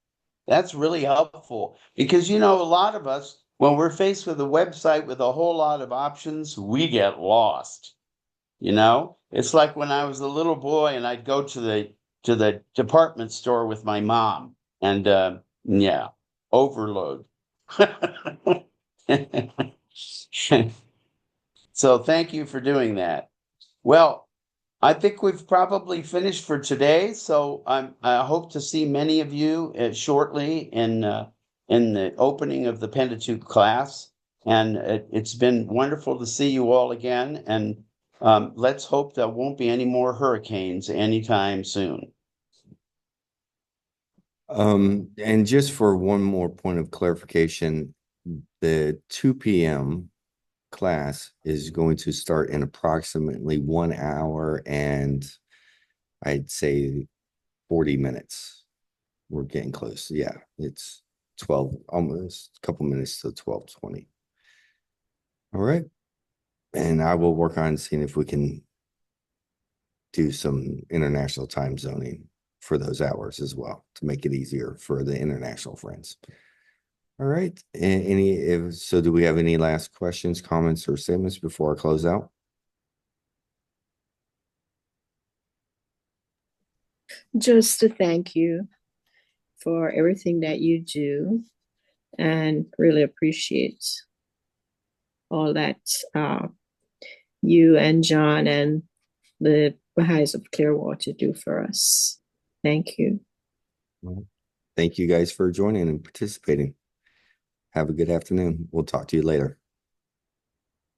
That's really helpful because, you know, a lot of us, when we're faced with a website with a whole lot of options, we get lost. You know, it's like when I was a little boy and I'd go to the department store with my mom, and yeah, overload. So thank you for doing that. Well, I think we've probably finished for today. So I hope to see many of you shortly in the opening of the Pentateuch class. And it's been wonderful to see you all again. And let's hope there won't be any more hurricanes anytime soon. And just for one more point of clarification, the 2 p.m. class is going to start in approximately 1 hour and I'd say 40 minutes. We're getting close. Yeah, it's 12, almost a couple minutes to 12:20. All right. And I will work on seeing if we can do some international time zoning for those hours as well to make it easier for the international friends. All right. So do we have any last questions, comments, or statements before I close out? Just to thank you for everything that you do and really appreciate all that you and John and the Baha'is of Clearwater do for us. Thank you. Well, thank you guys for joining and participating. Have a good afternoon. We'll talk to you later.